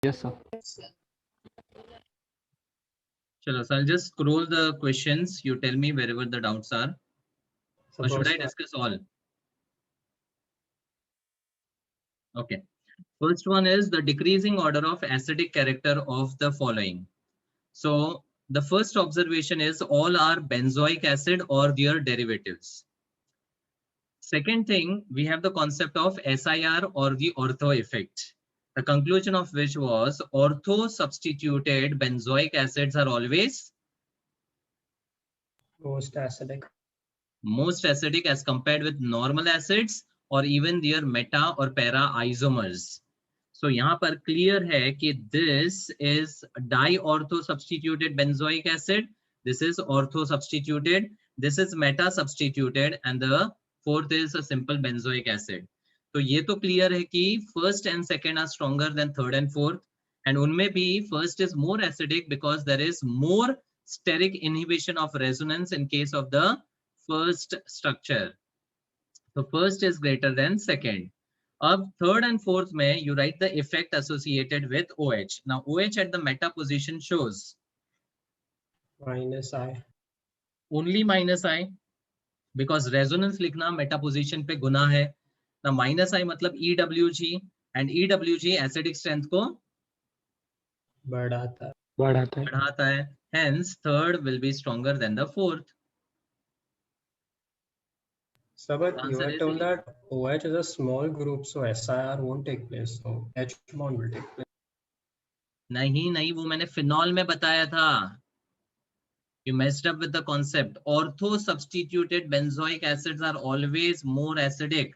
Yes, sir. Chalo, so I'll just scroll the questions. You tell me wherever the doubts are. Or should I discuss all? Okay. First one is the decreasing order of acidic character of the following. So the first observation is all are benzoic acid or their derivatives. Second thing, we have the concept of SIR or the ortho effect. The conclusion of which was ortho substituted benzoic acids are always most acidic as compared with normal acids or even their meta or para isomers. So यहाँ पर clear है कि this is diortho substituted benzoic acid, this is ortho substituted, this is meta substituted, and the fourth is a simple benzoic acid. तो ये तो clear है कि first and second are stronger than third and fourth, and उनमें भी first is more acidic because there is more steric inhibition of resonance in case of the first structure. So first is greater than second. अब third and fourth में you write the effect associated with OH. Now OH at the meta position shows minus I. Only minus I because resonance लिखना meta position पे गुना है. Now minus I मतलब EWG and EWG acidic strength को बढ़ाता है. Hence third will be stronger than the fourth. So, but you were told that OH is a small group, so SIR won't take place. So H bond will take place. नहीं, वो मैंने phenol में बताया था. You messed up with the concept. Ortho substituted benzoic acids are always more acidic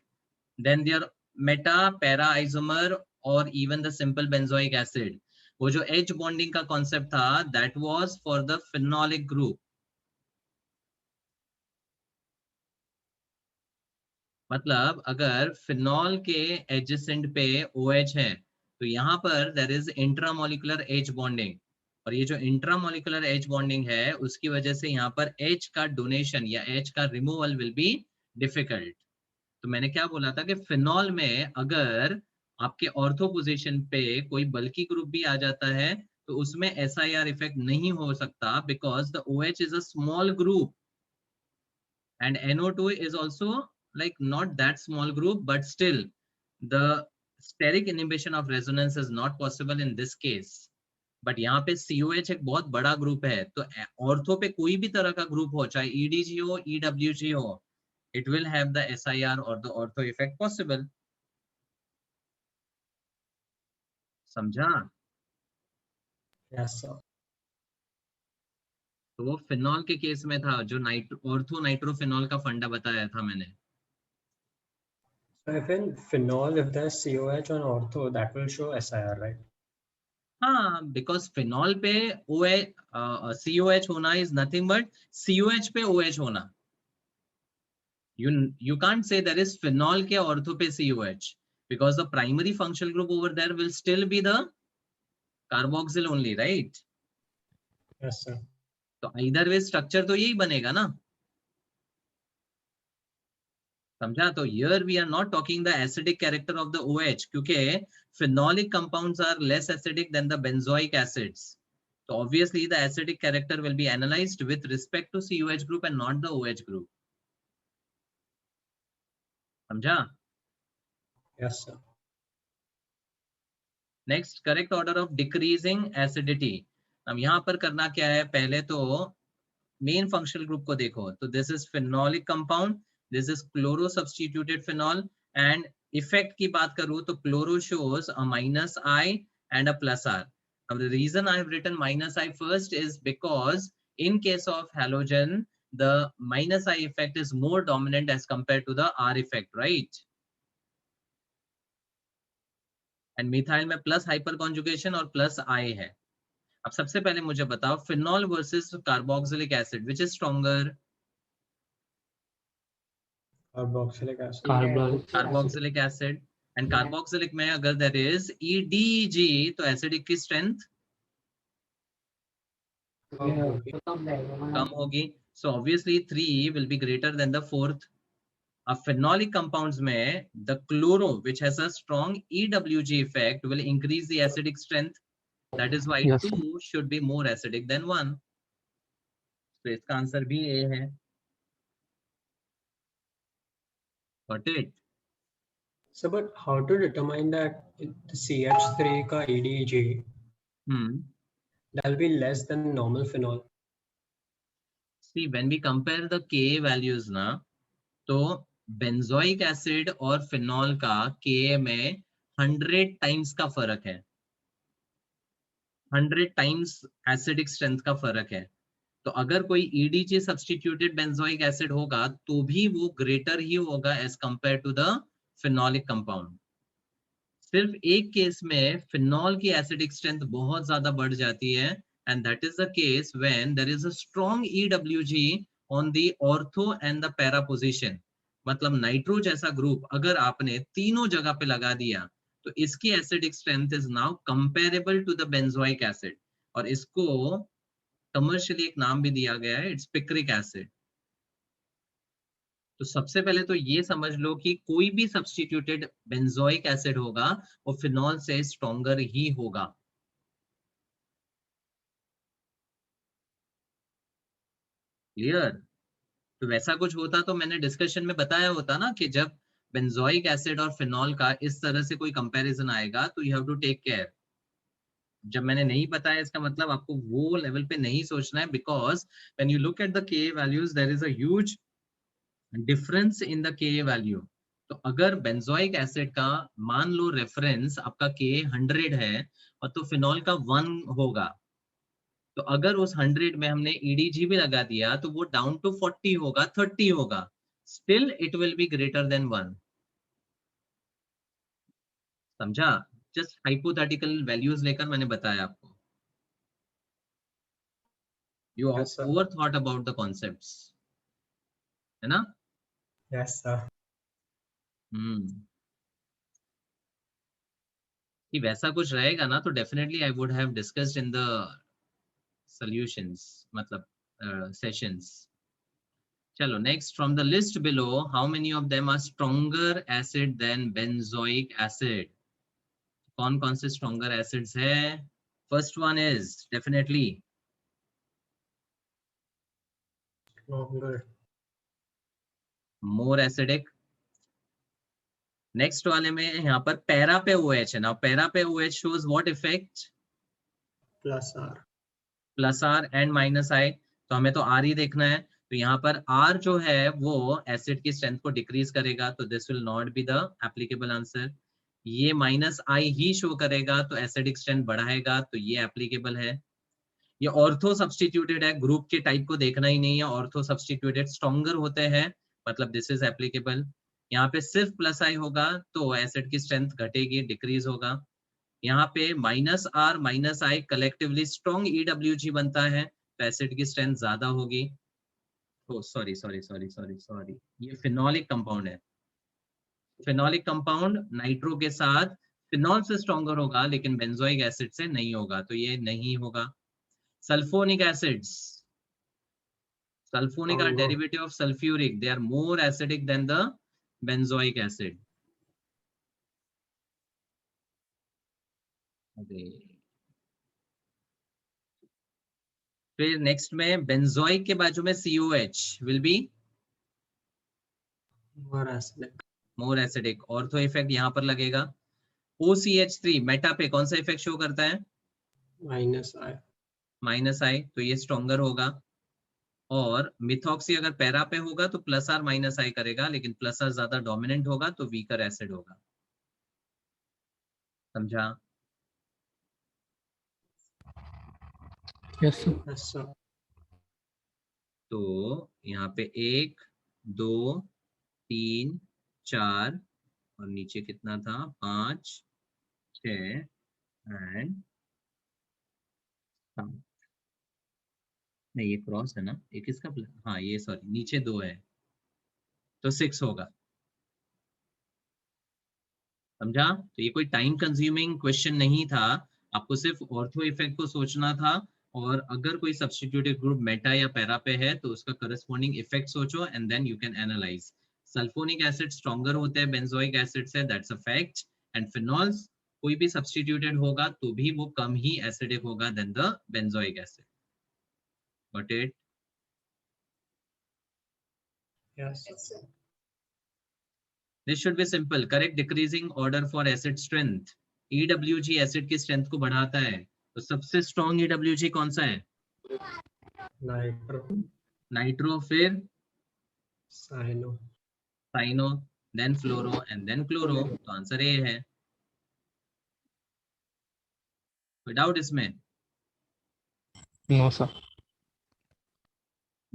than their meta, para isomer or even the simple benzoic acid. वो जो H bonding का concept था, that was for the phenolic group. मतलब अगर phenol के adjacent पे OH है, तो यहाँ पर there is intramolecular H bonding. और ये जो इंट्रामोलिकुलर H बॉन्डिंग है उसकी वजह से यहाँ पर H का डोनेशन या H का रिमूवल विल बी डिफिकल्ट. तो मैंने क्या बोला था कि फिनॉल में अगर आपके ऑर्थो पोजीशन पे कोई बल्की ग्रुप भी आ जाता है तो उसमें SIR इफेक्ट नहीं हो सकता because the OH is a small group and NO2 is also like not that small group, but still the steric inhibition of resonance is not possible in this case. But यहाँ पे COH एक बहुत बड़ा group है, तो ortho पे कोई भी तरह का ग्रुप हो, चाहे EDG हो, EWG हो, it will have the SIR or the ortho effect possible. समझा? Yes, sir. तो वो फिनॉल के केस में था जो ऑर्थो नाइट्रोफिनॉल का फंडा बताया था मैंने. So if in phenol, if there's COH on ortho, that will show SIR, right? हाँ, बिकॉज फिनॉल पे COH होना इज नथिंग बट COH पे OH होना. You can't say there is phenol के ortho पे COH because the primary functional group over there will still be the carboxyl only, right? Yes, sir. तो either way structure तो यही बनेगा ना. समझा? तो here we are not talking the acidic character of the OH क्योंकि phenolic compounds are less acidic than the benzoic acids. So obviously the acidic character will be analyzed with respect to COH group and not the OH group. समझा? Yes, sir. Next, correct order of decreasing acidity. अब यहाँ पर करना क्या है, पहले तो main functional group को देखो. तो this is phenolic compound, this is chloro substituted phenol, and effect की बात करूँ तो chloro shows a minus I and a plus R. Now the reason I have written minus I first is because in case of halogen, the minus I effect is more dominant as compared to the R effect, right? And methyl में plus hyperconjugation और plus I है. अब सबसे पहले मुझे बताओ phenol versus carboxylic acid which is stronger? Carboxylic acid. Carboxylic acid. And carboxylic में अगर देयर इज EDG तो एसिडिक की स्ट्रेंथ कम होगी. So obviously 3 will be greater than the fourth. अब phenolic compounds में the chloro which has a strong EWG effect will increase the acidic strength. That is why Yes, sir. 2 should be more acidic than 1. तो इसका answer भी A है. Got it? So, but how to determine that the CH3 ka EDG that'll be less than normal phenol? See, when we compare the Ka values ना, तो benzoic acid और phenol का Ka में 100 times का फर्क है. 100 times acidic strength का फर्क है. तो अगर कोई EDG सब्स्टिट्यूटेड बेंजोइक एसिड होगा तो भी वो ग्रेटर ही होगा as compared to the phenolic compound. सिर्फ एक केस में फिनॉल की एसिडिक स्ट्रेंथ बहुत ज्यादा बढ़ जाती है and that is the case when there is a strong EWG on the ortho and the para position. मतलब नाइट्रो जैसा ग्रुप अगर आपने तीनों जगह पे लगा दिया तो इसकी acidic strength is now comparable to the benzoic acid. और इसको कमर्शियली एक नाम भी दिया गया है, इट्स पिक्रिक एसिड. तो सबसे पहले तो ये समझ लो कि कोई भी सब्स्टिट्यूटेड बेंजोइक एसिड होगा वो फिनॉल से स्ट्रॉन्गर ही होगा. क्लियर? तो वैसा कुछ होता तो मैंने डिस्कशन में बताया होता ना कि जब बेंजोइक एसिड और फिनॉल का इस तरह से कोई कंपैरिजन आएगा तो you have to take care. जब मैंने नहीं बताया इसका मतलब आपको वो लेवल पे नहीं सोचना है, because when you look at the K values there is a huge difference in the K value. तो अगर बेंजोइक एसिड का मान लो रेफरेंस आपका के 100 है और तो फिनॉल का 1 होगा, तो अगर उस 100 में हमने EDG भी लगा दिया तो वो डाउन टू 40 होगा, 30 होगा, still it will be greater than 1. समझा? जस्ट हाइपोथेटिकल वैल्यूज लेकर मैंने बताया आपको. You Yes, sir. Over thought about the concepts, है ना? Yes, sir. कि वैसा कुछ रहेगा ना तो definitely I would have discussed in the solutions, मतलब सेशंस. चलो next, from the list below how many of them are stronger acid than benzoic acid. कौन कौन से स्ट्रॉन्गर एसिड्स है? First one is definitely Stronger. More acidic. Next वाले में यहाँ पर पैरा पे OH है ना. पैरा पे OH shows what effect? Plus R. Plus R and minus I. तो हमें तो आर ही देखना है. तो यहाँ पर आर जो है वो एसिड की स्ट्रेंथ को डिक्रीज करेगा, तो this will not be the applicable answer. ये माइनस आई ही शो करेगा तो एसिडिक स्ट्रेंथ बढ़ाएगा, तो ये एप्लीकेबल है. ये ऑर्थो सब्स्टिट्यूटेड है, ग्रुप के टाइप को देखना ही नहीं है. ऑर्थो सब्स्टिट्यूटेड स्ट्रॉन्गर होते हैं, मतलब दिस इज एप्लीकेबल. यहाँ पे सिर्फ प्लस आई होगा तो एसिड की स्ट्रेंथ घटेगी, डिक्रीज होगा. यहाँ पे minus R minus I collectively strong EWG बनता है, तो एसिड की स्ट्रेंथ ज्यादा होगी. Oh sorry sorry sorry sorry sorry, ये फिनोलिक कंपाउंड है. फिनोलिक कंपाउंड नाइट्रो के साथ फिनॉल से स्ट्रॉन्गर होगा लेकिन बेंजोइक एसिड से नहीं होगा, तो ये नहीं होगा. Sulphonic acids, sulfonic are Stronger. derivative of sulfuric, they are more acidic than the benzoic acid. फिर नेक्स्ट में बेंजोइक के बाजू में COH will be More acidic. more acidic. Ortho effect यहाँ पर लगेगा. OCH3 मेटा पे कौन सा इफेक्ट शो करता है? Minus I. माइनस आई, तो ये स्ट्रॉन्गर होगा. और मिथॉक्सी अगर पैरा पे होगा तो प्लस आर माइनस आई करेगा, लेकिन प्लस आर ज्यादा डोमिनेंट होगा तो वीकर एसिड होगा. समझा? yes, sir. Yes, sir. तो यहाँ पे 1 2 3 4 और नीचे कितना था? 5 6 एंड 7. नहीं ये क्रॉस है ना, एक इसका हाँ ये सॉरी नीचे 2 है तो 6 होगा. समझा? तो ये कोई टाइम कंज्यूमिंग क्वेश्चन नहीं था, आपको सिर्फ ऑर्थो इफेक्ट को सोचना था. और अगर कोई सब्स्टिट्यूटेड ग्रुप मेटा या पैरा पे है तो उसका करस्पॉन्डिंग इफेक्ट सोचो and then you can analyse. Sulphonic acid stronger होते हैं बेंजोइक एसिड से, that's a fact. And phenols कोई भी सब्स्टिट्यूटेड होगा तो भी वो कम ही एसिडिक होगा than the benzoic acid. Got it? Yes. This should be simple. Correct decreasing order for acid strength. EWG acid की स्ट्रेंथ को बढ़ाता है, तो सबसे स्ट्रॉन्ग EWG कौन सा है? Nitro. नाइट्रो, फिर Cyano. Cyano, then fluoro and then chloro. तो आंसर ए है। कोई डाउट इसमें? No sir.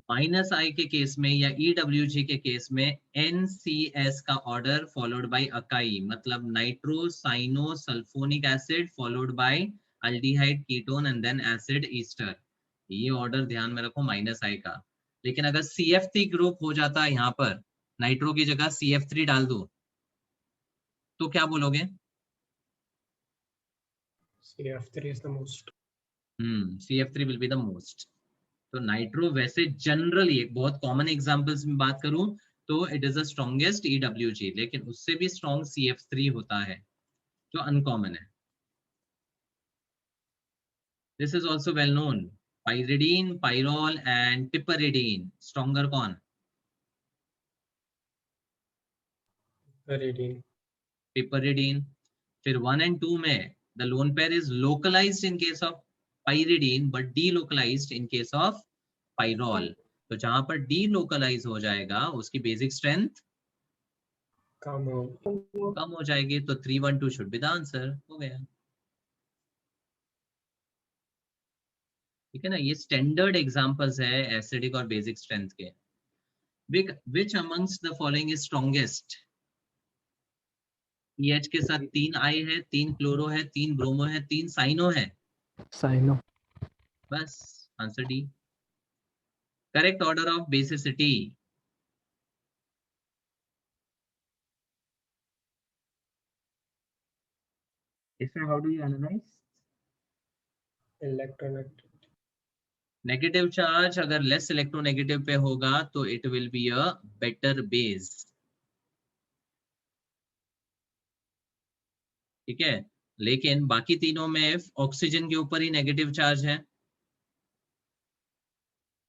माइनस आई के केस में या EWG के केस में NCS का ऑर्डर फॉलोड बाय अकाई, मतलब nitro cyano sulphonic acid followed by aldehyde ketone and then acid ester. ये ऑर्डर ध्यान में रखो माइनस आई का। लेकिन अगर CF3 ग्रुप हो जाता है यहाँ पर, नाइट्रो की जगह CF3 डाल दो, तो क्या बोलोगे? CF3 is the most. CF3 will be the most. तो नाइट्रो वैसे जनरली एक बहुत कॉमन एग्जांपल्स में बात करूं तो it is the strongest EWG, लेकिन उससे भी स्ट्रॉन्ग CF3 होता है जो अनकॉमन है। This is also well known. Pyridine, pyrrole and piperidine, stronger कौन? Pyridine. पिपरिडीन। फिर 1 and 2 में the lone pair is localized in case of pyridine but delocalized in case of pyrrole. तो जहां पर डीलोकलाइज हो जाएगा उसकी बेसिक स्ट्रेंथ कम हो जाएगी। तो 312 शुड बी द आंसर। हो गया, ठीक है ना? ये स्टैंडर्ड एग्जांपल्स है एसिडिक और बेसिक स्ट्रेंथ के। विच amongst the following is strongest? EH के साथ 3 आई है, 3 क्लोरो है, 3 ब्रोमो है, 3 साइनो है। साइनो। बस answer D. Correct order of basicity? इसमें how do you analyze? electronegativity. Negative charge अगर लेस इलेक्ट्रोनेगेटिव पे होगा तो it will be a better base, ठीक है? लेकिन बाकी तीनों में ऑक्सीजन के ऊपर ही नेगेटिव चार्ज है,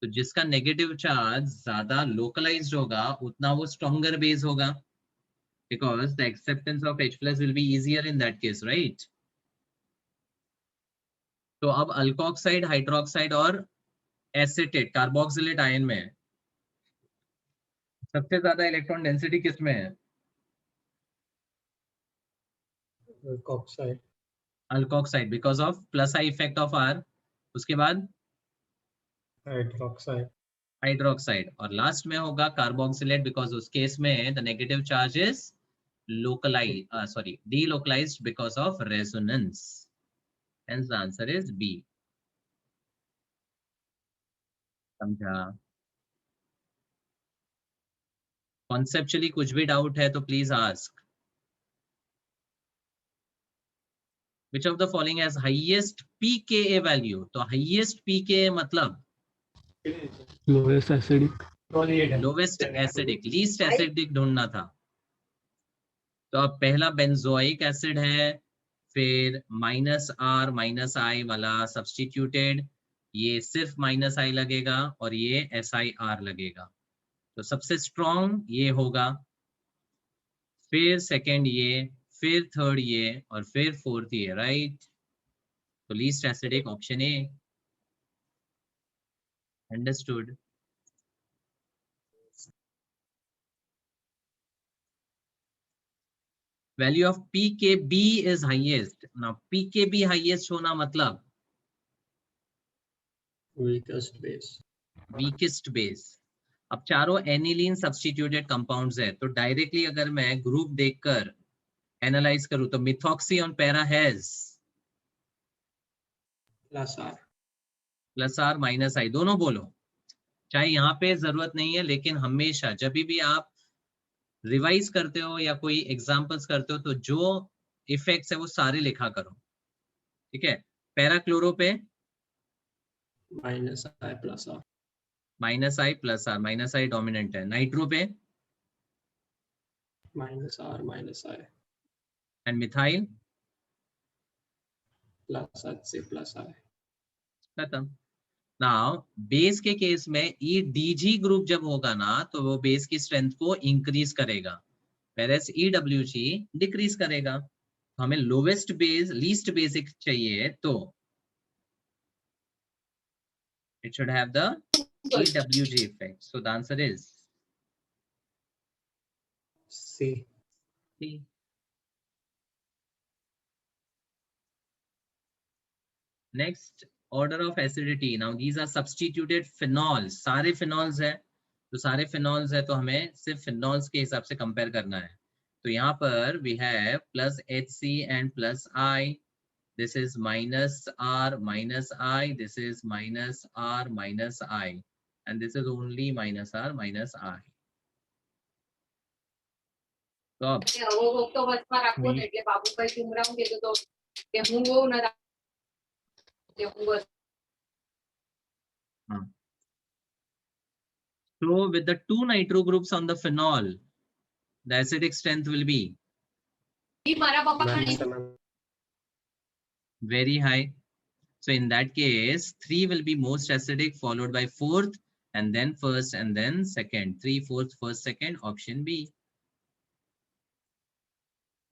तो जिसका नेगेटिव चार्ज ज्यादा लोकलाइज्ड होगा उतना वो स्ट्रॉन्गर बेस होगा, because the acceptance of H plus will be easier in that case, right? तो अब अल्कोक्साइड, हाइड्रोक्साइड और एसिटेट कार्बोक्सिलेट आयन में सबसे ज्यादा इलेक्ट्रॉन डेंसिटी किसमें है? Alkoxide. Alkoxide, because of plus I effect of R। उसके बाद Hydroxide. हाइड्रोक्साइड, और लास्ट में होगा कार्बोक्सिलेट, बिकॉज उस केस में the negative charge is localize delocalized because of resonance. Hence the answer is B. समझा? कॉन्सेप्चुअली कुछ भी डाउट है तो please ask. Which of the following has highest pKa value? तो highest pKa मतलब lowest acidic. Lowest acidic, least acidic ढूंढना था। तो अब पहला बेंजोइक एसिड है, फिर -R -I वाला सब्स्टिट्यूटेड, ये सिर्फ -I लगेगा और ये SiR लगेगा। तो सबसे स्ट्रॉन्ग ये होगा, फिर सेकंड ये, फिर थर्ड ये और फिर फोर्थ ये, राइट? तो least acidic option A. Understood? Value of pKb is highest. Now pKb highest होना मतलब Weakest base. Weakest base. अब चारों एनिलीन सब्स्टिट्यूटेड कंपाउंड्स है, तो डायरेक्टली अगर मैं ग्रुप देखकर एनालाइज करूं तो methoxy on para has Plus R. +R -I, दोनों बोलो। चाहे यहाँ पे जरूरत नहीं है, लेकिन हमेशा जब भी आप रिवाइज करते हो या कोई एग्जांपल्स करते हो तो जो इफेक्ट्स है वो सारे लिखा करो, ठीक है? पैरा क्लोरो पे Minus I plus R. -I +R, -I dominant है। नाइट्रो पे minus R minus I and methyl plus HC plus I. खत्म। नाउ बेस के केस में EDG ग्रुप जब होगा ना तो वो बेस की स्ट्रेंथ को इंक्रीज करेगा, whereas EWG डिक्रीज करेगा। हमें लोवेस्ट बेस लीस्ट बेसिक चाहिए तो it should have the EWG effect. So the answer is C. C. Next, order of acidity. Now these are substituted phenols. सारे phenols है, तो सारे phenols है तो हमें सिर्फ phenols के हिसाब से compare करना है। तो यहाँ पर we have plus HC and plus I. This is minus R minus I. This is minus R minus I. And this is only minus R minus I. तो अब so with the two nitro groups on the phenol, the acidic strength will be very high. So in that case, 3 will be most acidic, followed by 4th, and then 1st, and then 2nd. 3, 4th, 1st, 2nd, option B.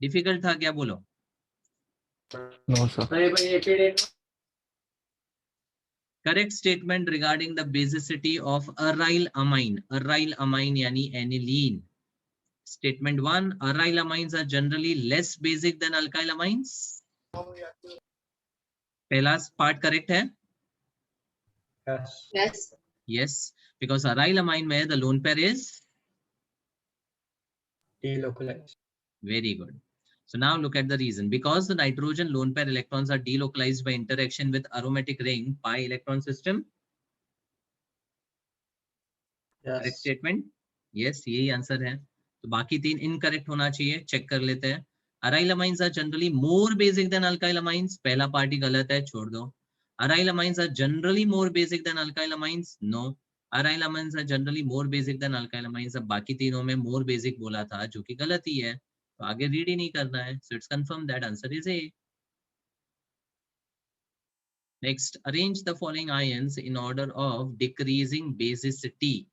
Difficult था क्या बोलो? No, sir. Correct statement regarding the basicity of aryl amine. Aryl amine यानी aniline. Statement 1, aryl amines are generally less basic than alkyl amines. पहला part correct है? Yes. Yes. Yes, because aryl amine में the lone pair is Delocalized. very good. So now look at the reason. Because the nitrogen lone pair electrons are delocalized by interaction with aromatic ring pi electron system. Correct Yes. statement? Yes, यही answer है। तो बाकी तीन incorrect होना चाहिए, check कर लेते हैं। Aryl amines are generally more basic than alkyl amines. पहला पार्ट ही गलत है, छोड़ दो। Aryl amines are generally more basic than alkyl amines. No. Aryl amines are generally more basic than alkyl amines. अब बाकी तीनों में more basic बोला था, जो कि गलत ही है। तो आगे रीड ही नहीं करना है। So it's confirmed that answer is A. Next, arrange the following ions in order of decreasing basicity.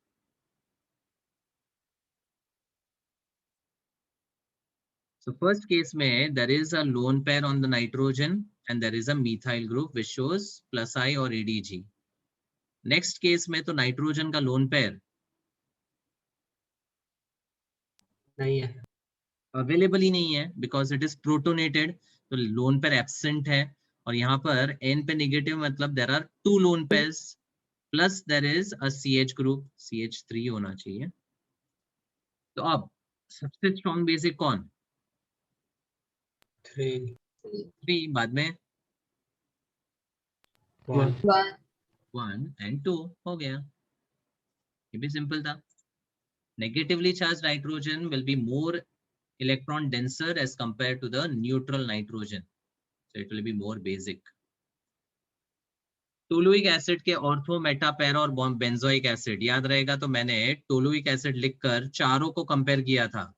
So first case में there is a lone pair on the nitrogen and there is a methyl group which shows plus I or ADG. Next case में तो nitrogen का lone pair नहीं है. available ही नहीं है because it is protonated, तो lone pair absent है और यहाँ पर N पे negative मतलब there are two lone pairs plus there is a CH group, CH3 होना चाहिए। तो अब सबसे strong basic कौन? 3. 3 बाद में 1. 1 and 2 हो गया, ये भी सिंपल था। Negatively charged nitrogen will be more electron denser as compared to the neutral nitrogen, so it will be more basic. Toluic acid के ऑर्थो मेटा पैरा और बेंजोइक एसिड याद रहेगा, तो मैंने टोलुइक एसिड लिखकर चारों को कंपेयर किया था।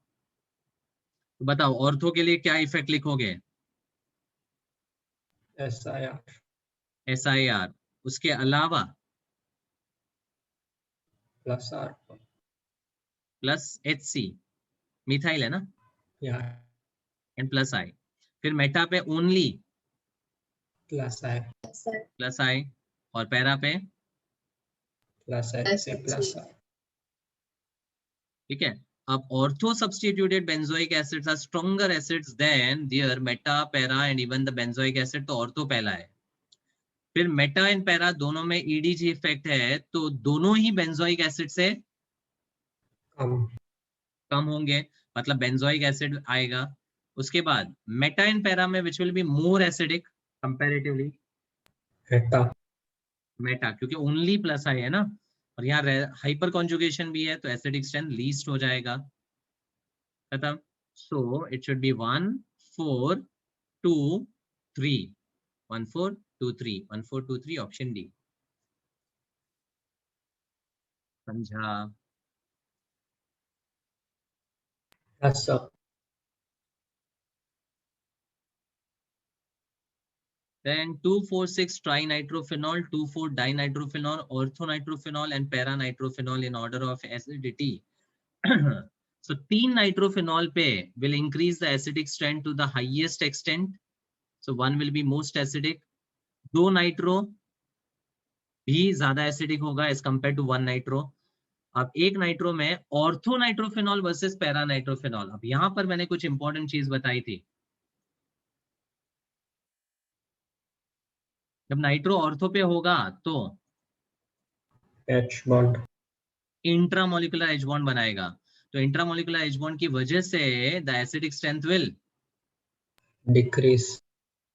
तो बताओ ऑर्थो के लिए क्या इफेक्ट लिखोगे? SIR. SIR, उसके अलावा Plus R. Plus HC, methyl है ना, Yeah. एंड प्लस I, फिर मेटा पे only Plus I. Plus I और पैरा पे Plus HC plus I. ठीक है। अब ortho substituted benzoic acids are stronger acids than their meta para and even the benzoic acid, तो ortho पहला है। फिर मेटा एंड पैरा दोनों में EDG इफेक्ट है, तो दोनों ही बेंजोइक एसिड से कम होंगे, मतलब बेंजोइक एसिड आएगा। उसके बाद मेटा एंड पैरा में which will be more acidic comparatively? Meta, क्योंकि ओनली प्लस आई है ना, और यहाँ हाइपर कॉन्जुगेशन भी है, तो एसिडिक स्ट्रेंथ लीस्ट हो जाएगा। खत्म। So it should be 1 4 2 3, 1 4 2 3, 1 4 2 3, option D. समझा? Yes, sir. Then 2,4,6 trinitrophenol, 2,4 dinitrophenol, orthonitrophenol and paranitrophenol in order of acidity. So 3 nitrophenol पे will increase the acidic strength to the highest extent. So one will be most acidic. 2 nitro भी ज्यादा acidic होगा as compared to 1 nitro. अब 1 nitro में ortho नाइट्रोफेनॉल versus para नाइट्रोफेनॉल. अब यहां पर मैंने कुछ इंपॉर्टेंट चीज बताई थी. जब नाइट्रो ऑर्थो पे होगा तो H bond. Intramolecular H bond बनाएगा. तो इंट्रामोलिकुलर एच बॉन्ड की वजह से the acidic strength will Decrease.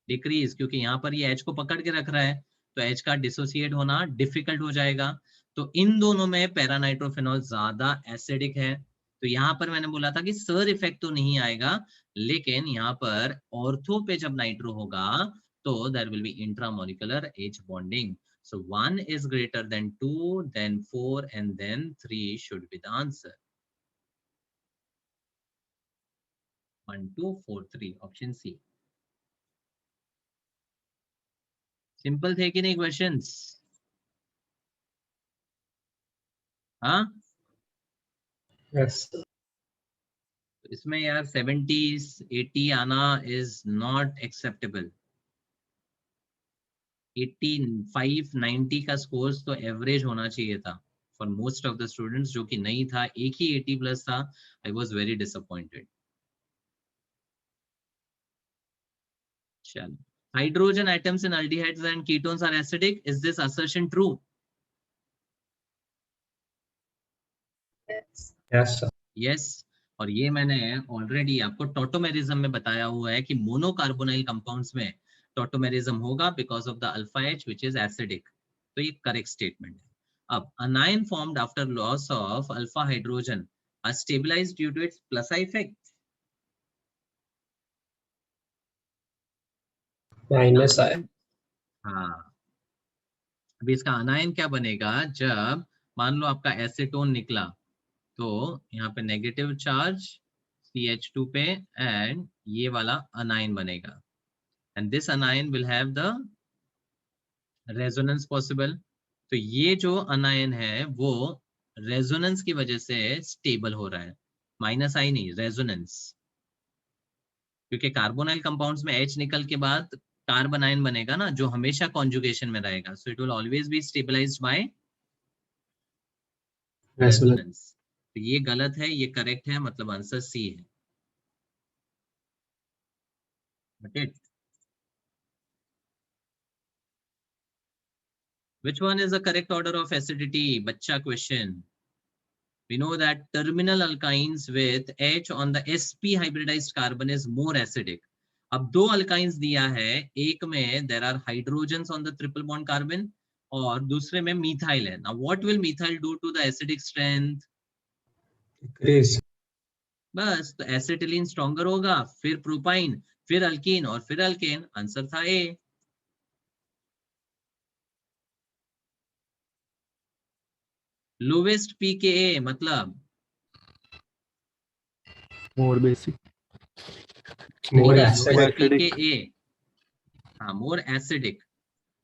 Decrease, क्योंकि यहाँ पर ये एच को पकड़ के रख रहा है तो एच का डिसोसिएट होना डिफिकल्ट हो जाएगा. तो इन दोनों में पैरानाइट्रोफेनॉल ज्यादा एसिडिक है. तो यहाँ पर मैंने बोला था कि सर इफेक्ट तो नहीं आएगा, लेकिन यहाँ पर ऑर्थो पे जब नाइट्रो होगा तो there will be intramolecular H bonding. So 1 is greater than 2, then 4, and then 3 should be the answer. 1, 2, 4, 3. Option C. Simple थे कि नहीं क्वेश्चंस? हाँ, Yes. इसमें यार 70s 80 आना इज नॉट एक्सेप्टेबल. 85 90 का स्कोर तो एवरेज होना चाहिए था for most of the students, जो कि नहीं था. एक ही 80 प्लस था. I was very disappointed. चलो, hydrogen atoms in aldehydes and ketones are acidic. Is this assertion true? Yes, sir. Yes. और ये मैंने ऑलरेडी आपको टॉटोमेरिज्म में बताया हुआ है कि मोनोकार्बोनाइल कंपाउंड्स में टॉटोमेरिज्म होगा because of the alpha H which is acidic. तो ये करेक्ट स्टेटमेंट है. अब anion formed after loss of alpha hydrogen are stabilized due to its plus effect. Minus I. हाँ, अभी इसका अनायन क्या बनेगा? जब मान लो आपका एसीटोन निकला तो यहाँ पे नेगेटिव चार्ज CH2 पे एंड ये वाला अनायन बनेगा. And this अनायन will have the resonance possible. तो ये जो अनायन है वो रेजोनेंस की वजह से स्टेबल हो रहा है. माइनस आई नहीं, रेजोनेंस. क्योंकि कार्बोनाइल कंपाउंड्स में H निकल के बाद कार्बन आयन बनेगा ना, जो हमेशा कॉन्जुगेशन में रहेगा. So it will always be stabilized by resonance. तो ये गलत है, ये करेक्ट है, मतलब आंसर सी है. Got it? Which one is the correct order of acidity? Bachcha question. We know that terminal alkynes with H on the sp hybridized carbon is more acidic. अब दो alkynes दिया है, एक में there are hydrogens on the triple bond carbon और दूसरे में methyl है. Now what will methyl do to the acidic strength? Decrease. बस, तो एसिटिलीन स्ट्रॉन्गर होगा, फिर प्रोपाइन, फिर अल्कीन और फिर अल्केन. आंसर था ए. लोवेस्ट pKa मतलब more basic, More lowest acidic. pKa. हाँ, मोर एसिडिक.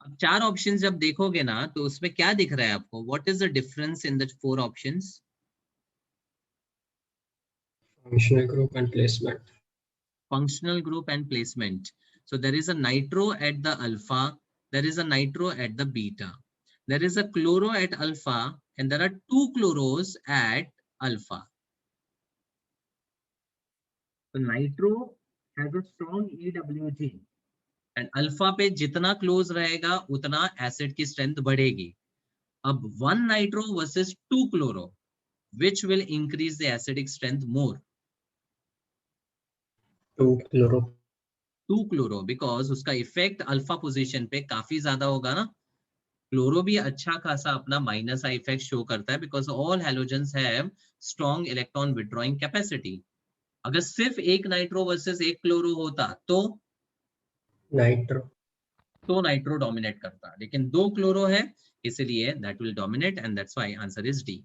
अब चार ऑप्शंस जब देखोगे ना तो उसमें क्या दिख रहा है आपको? What is the difference in the four options? Functional group and placement. Functional group and placement. So there is a nitro at the alpha, there is a nitro at the beta, there is a chloro at alpha, and there are two chloros at alpha. So nitro has a strong EWG. And alpha पे जितना close रहेगा उतना acid की strength बढ़ेगी. अब 1 nitro versus 2 chloro, which will increase the acidic strength more? 2 chloro. 2 chloro, because उसका effect alpha position पे काफी ज्यादा होगा ना. क्लोरो भी अच्छा खासा अपना माइनस आई इफेक्ट शो करता है because all halogens have strong electron withdrawing capacity. अगर सिर्फ एक नाइट्रो वर्सेस एक क्लोरो होता Nitro. तो नाइट्रो डोमिनेट करता, लेकिन दो क्लोरो है इसलिए that will dominate and that's why answer is D.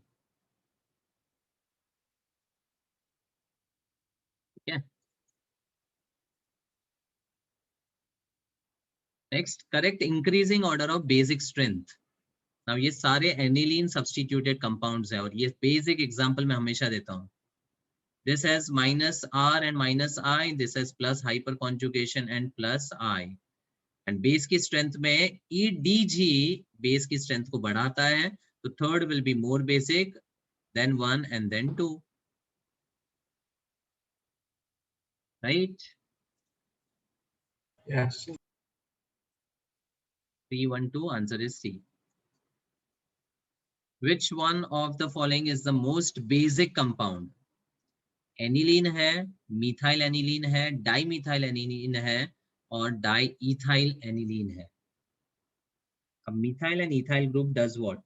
Next, correct increasing order of basic strength. Now ये सारे एनिलीन सब्स्टिट्यूटेड कंपाउंड्स हैं और ये बेसिक एग्जांपल मैं हमेशा देता हूँ. This has minus R and minus I. This has plus hyperconjugation and plus I. And base की strength में EDG base की strength को बढ़ाता है. तो third will be more basic, then 1 and then 2. Right? Yes. 3, 1, 2. Answer is C. Which one of the following is the most basic compound? Aniline है, methyl aniline है, dimethyl aniline है और diethyl aniline है. अब methyl and ethyl group does what?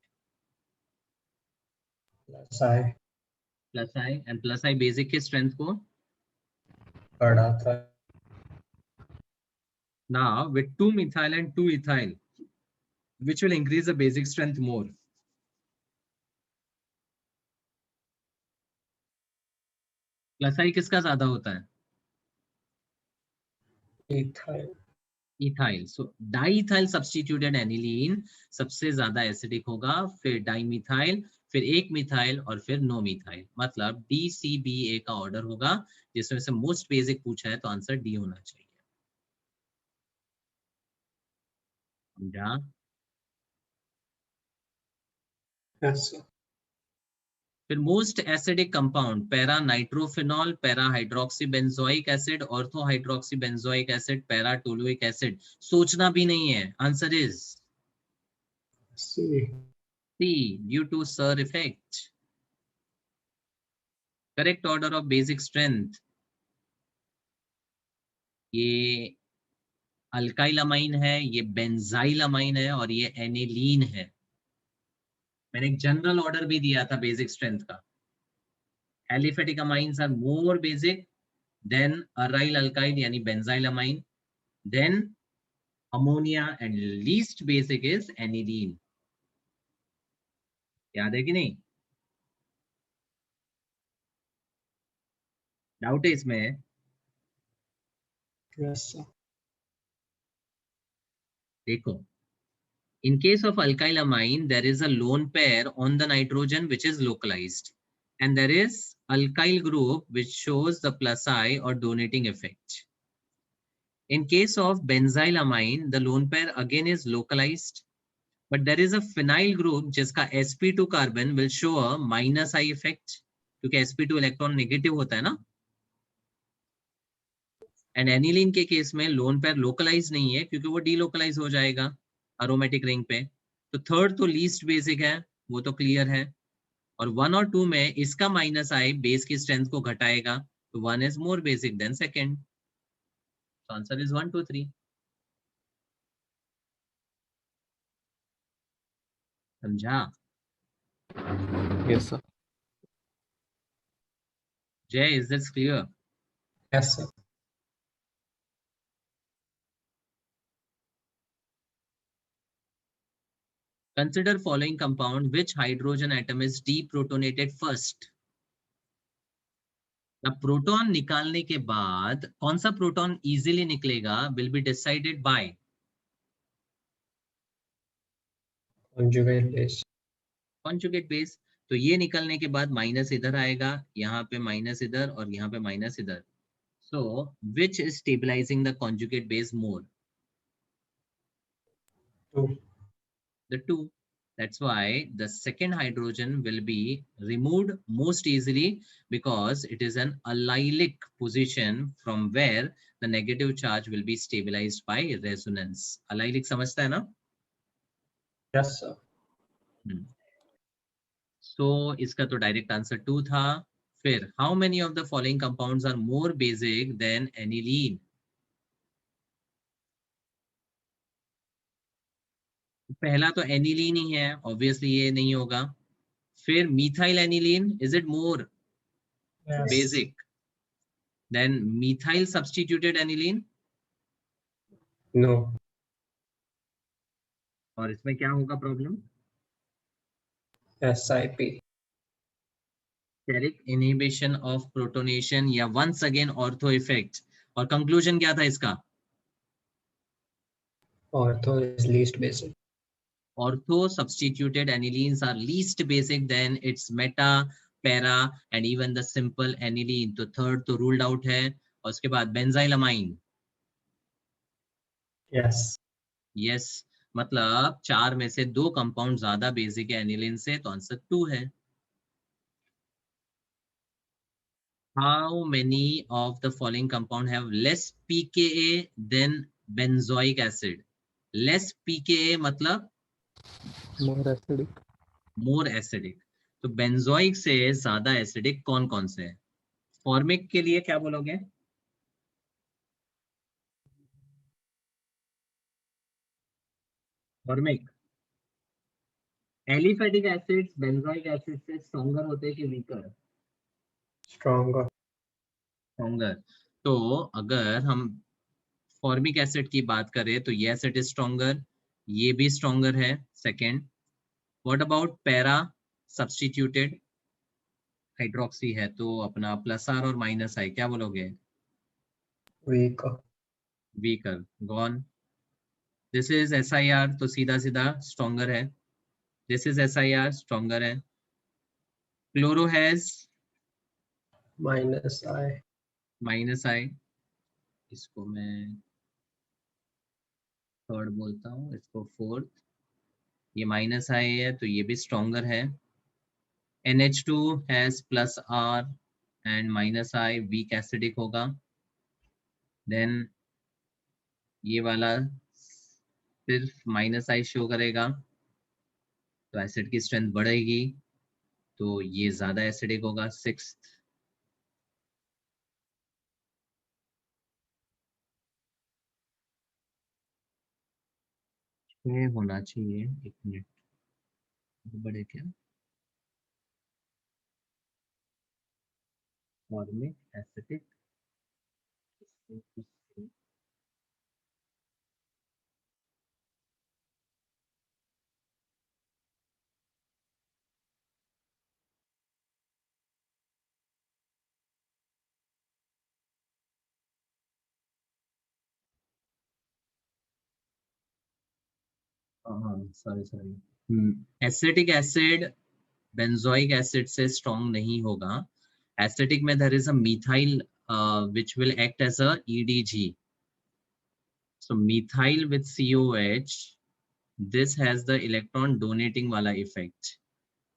Plus I plus I, and plus I basic के strength को बढ़ाता है. Now with 2 methyl and 2 ethyl which will increase the basic strength more? Plus I किसका ज्यादा होता है? Ethyl. Ethyl. So diethyl substituted aniline सबसे ज्यादा एसिडिक होगा, फिर डाइमिथाइल, फिर एक मिथाइल और फिर नो मिथाइल. मतलब DCBA का ऑर्डर होगा, जिसमें से मोस्ट बेसिक पूछा है तो आंसर डी होना चाहिए. समझा? Yes, sir. फिर most acidic compound, para nitrophenol, para hydroxy benzoic acid, ortho hydroxy benzoic acid, para toluic acid. सोचना भी नहीं है, answer is C. C, due to SIR effect. Correct order of basic strength, ये alkyl amine है, ये benzyl amine है और ये एनिलीन है. मैंने एक जनरल ऑर्डर भी दिया था बेसिक स्ट्रेंथ का. Aliphatic amines are more basic, then aryl alkyl यानी benzyl amine, then ammonia and least basic is aniline. याद है कि नहीं? डाउट है इसमें? Yes, sir. देखो, in case of alkyl amine there is a lone pair on the nitrogen which is localized, and there is alkyl group which shows the plus I or donating effect. In case of benzyl amine the lone pair again is localized, but there is a phenyl group जिसका sp2 carbon will show a minus I effect, क्योंकि sp2 electron negative होता है ना. And aniline के case में lone pair localise नहीं है क्योंकि वो डीलोकलाइज हो जाएगा अरोमेटिक रिंग पे. तो थर्ड तो लीस्ट बेसिक है, वो तो क्लियर है. और 1 और 2 में इसका माइनस आई बेस की स्ट्रेंथ को घटाएगा, तो 1 is more basic than second. Answer is 1, 2, 3. समझा? Yes, sir. Jai, is this clear? Yes, sir. Consider following compound which hydrogen atom is deprotonated first. अब प्रोटॉन निकालने के बाद कौन सा प्रोटॉन इजीली निकलेगा will be decided by Conjugate base. conjugate base. तो ये निकलने के बाद माइनस इधर आएगा, यहाँ पे माइनस इधर और यहाँ पे माइनस इधर. So which is stabilizing the conjugate base more? 2. The 2. That's why the second hydrogen will be removed most easily because it is an allylic position from where the negative charge will be stabilized by resonance. Allylic समझता है ना? Yes, sir. So इसका तो direct answer 2 था. फिर how many of the following compounds are more basic than aniline? पहला तो aniline ही है, ऑब्वियसली ये नहीं होगा. फिर methyl aniline, is it more Yes. basic than methyl substituted aniline? No. और इसमें क्या होगा problem? SIP. steric inhibition of protonation या once again ortho effect. और कंक्लूजन क्या था इसका? Ortho is least basic. Ortho substituted anilines are least basic, then it's meta, para and even the simple aniline. तो third तो ruled out है. और उसके बाद benzylamine. Yes. Yes, मतलब 4 में से 2 कंपाउंड ज्यादा बेसिक है एनिलिन से, तो आंसर 2 है. How many of the following compound have less pKa than benzoic acid? Less pKa मतलब more acidic. more acidic. तो benzoic से ज्यादा एसिडिक कौन कौन से है? फॉर्मिक के लिए क्या बोलोगे? Formic. Aliphatic acids benzoic acid से स्ट्रॉन्गर होते हैं कि वीकर? Stronger. स्ट्रॉन्गर. तो अगर हम फॉर्मिक एसिड की बात करें तो ये एसिड इज स्ट्रॉन्गर, ये भी स्ट्रॉन्गर है. Second, what about para substituted hydroxy है, तो अपना प्लस आर और माइनस आई क्या बोलोगे? Weaker. Weaker. Gone. This is SIR तो सीधा सीधा स्ट्रॉन्गर है. दिस इज SIR स्ट्रॉन्गर है. Chloro has Minus I. Minus I. इसको मैं थर्ड बोलता हूँ, इसको फोर्थ. ये माइनस आई है तो ये भी स्ट्रॉन्गर है. NH2 has plus R and minus I, weak acidic होगा. देन ये वाला सिर्फ माइनस आई शो करेगा तो एसिड की स्ट्रेंथ बढ़ेगी, तो ये ज्यादा एसिडिक होगा. सिक्स्थ, ये होना चाहिए. एक मिनट, बढ़े क्या? Formic acidic. हाँ, sorry. Acetic acid benzoic acid से स्ट्रॉन्ग नहीं होगा. एसिटिक में there is a methyl which will act as a EDG. So methyl with COH, this has the electron donating वाला effect.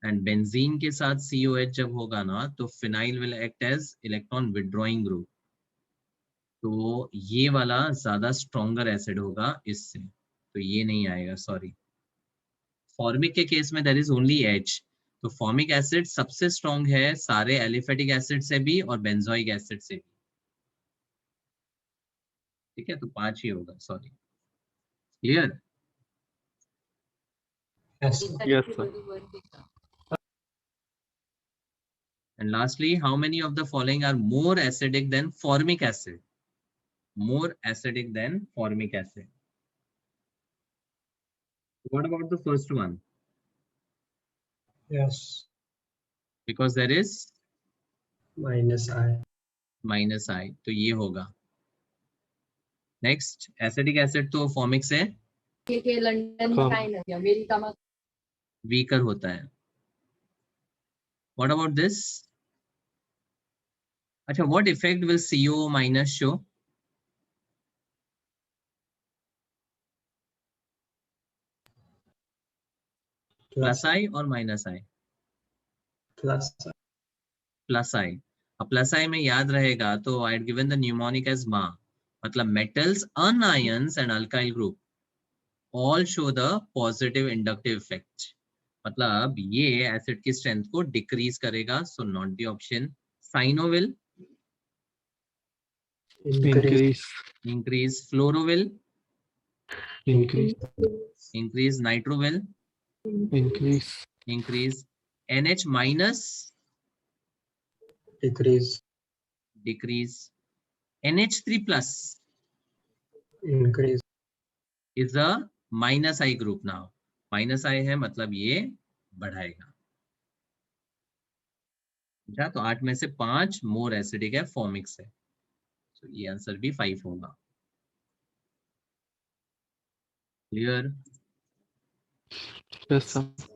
And benzene के साथ COH जब होगा ना तो phenyl will act as electron withdrawing group. तो ये वाला ज्यादा स्ट्रॉन्गर एसिड होगा इससे, तो ये नहीं आएगा, सॉरी. फॉर्मिक के केस में देयर इज ओनली H. तो फॉर्मिक एसिड सबसे स्ट्रॉन्ग है सारे एलिफेटिक एसिड से भी और बेंजोइक एसिड से भी. ठीक है, तो 5 ही होगा, sorry. Clear? Yes. Yes, sir. And lastly, how many of the following are more acidic than formic acid? More acidic than formic acid. What about the first one? Yes. Because there is Minus I. minus I, तो ये होगा. Next, acidic acid तो formic से London में sign है, America में weaker होता है. What about this? अच्छा, what effect will CO minus show? Plus I और minus I? Plus I. Plus I. अब plus I में याद रहेगा तो I had given the mnemonic as Ma. मतलब metals, anions and alkyl group all show the positive inductive effect. मतलब ये acid की स्ट्रेंथ को डिक्रीज करेगा, so not the option. Cyano will Increase. increase. Fluoro will Increase. increase. Nitro will Increase. increase. NH minus Decrease. decrease. NH3 plus Increase. is a minus I group now. Minus I है मतलब ये बढ़ाएगा. अच्छा, तो 8 में से 5 more acidic है formic से, तो ये आंसर भी 5 होगा. Clear? Yes, sir.